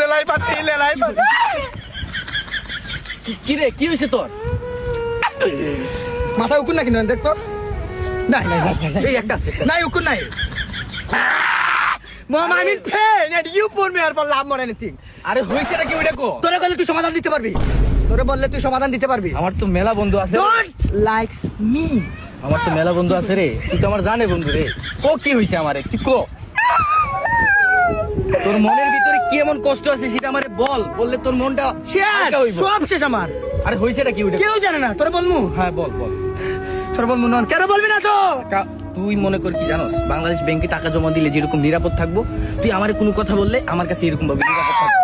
লেলাই পাতি কি রে কি হয়েছে তোর? মাথা উকুন নাকি না দেখ তো নাই এই একটা আছে নাই উকুন নাই Mom, I'm in pain and you put me here for love more anything. আরে হয়েছে নাকি ওইটা কো? তোরে বললে তুই সমাধান দিতে পারবি। তোরে বললে তুই সমাধান দিতে পারবি। আমার তো মেলা বন্ধু আছে। Don't likes me. আমার তো মেলা বন্ধু আছে রে, তুই তো আমার জানে বন্ধু রে। ও কি হয়েছে আমারে তুই কো? তোর মনের ভিতরে কি এমন কষ্ট আছে সেটা আমারে বল, বললে তোর মনটা শেষ সব শেষ আমার। আরে হয়েছে নাকি ওইটা? কেউ জানে না, তোরে বলমু। হ্যাঁ বল। তোরে বলমু না, কেন বলবি না তো? তুই মনে কর কি জানোস, বাংলাদেশ ব্যাংকে টাকা জমা দিলে যেরকম নিরাপদ থাকবো, তুই আমারে কোনো কথা বললে আমার কাছে এরকম ভাবে নিরাপদ থাকবো।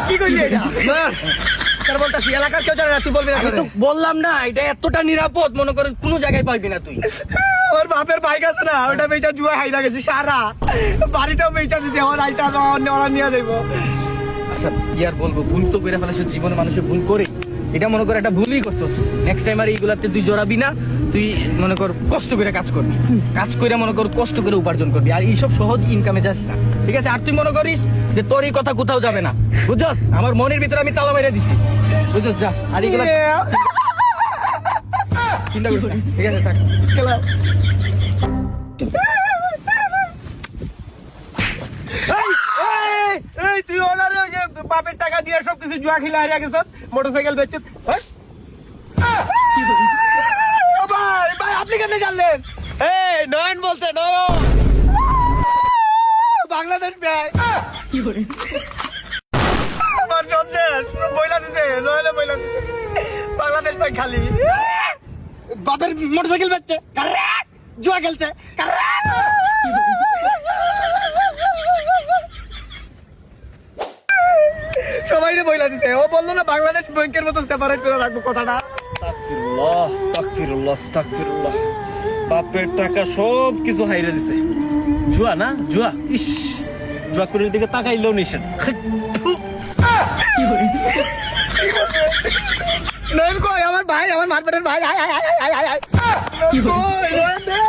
কি কইলি এটা? তোর বলতাছি এলাকার কেউ জানে না, তুই বলবি না। আমি তো বললাম না এটা এতটা নিরাপদ, মনে কর কোনো জায়গায় পাইবি না তুই। ওর বাপের বাইক আছে না, ওটা বেচা জুয়া হাইরা গেছে সারা বাড়িটাও বেচা দিছে। আমার আইটা ওরা নিয়ে যাইবো। আচ্ছা কি আর বলবো, ভুল তো করে ফেলেছে, জীবনে মানুষের ভুল করে, এটা মনে কর একটা ভুলই করছস। নেক্সট টাইম আর এইগুলাতে তুই জড়াবি না, তুই মনে কর কষ্ট করে কাজ করবি, কাজ করে মনে কর কষ্ট করে উপার্জন করবি, আর এইসব সহজ ইনকামে যাস না, ঠিক আছে? আর তুই মনে করিস যে তোর এই কথা কোথাও যাবে না, বুঝছস? আমার মনের ভিতরে আমি তালা মেরে দিছি, বুঝছস? যা আর এইগুলা চিন্তা করিস না, ঠিক আছে? থাক খেলা এই তুই ওনার ওই যে বাপের টাকা দিয়ে সবকিছু জুয়া খেলে হারিয়ে গেছ, মোটরসাইকেল বেচছ। ভাই আপনি কেমনে জানলেন? এই নয়ন বলছে নয়ন। বাংলাদেশ ব্যাংক কি করে আমার সব শেষ বইলা দিছে, নয়লে বইলা দিছে বাংলাদেশ ব্যাংক খালি। বাপের মোটরসাইকেল বেচছে, জুয়া খেলছে। সবাই বইলা দিছে। ও বললো না বাংলাদেশ ব্যাংকের মতো সেপারেট করে রাখবো কথাটা। আস্তাগফিরুল্লাহ। বাপের টাকা সব কিছু হাইরে দিছে। জুয়া না জুয়া, ইস জুয়া করে দিকে তাকাইলেও নিষেধ। নয়ন কই আমার ভাই, আমার মারপেটের ভাই। কই নয়ন রে?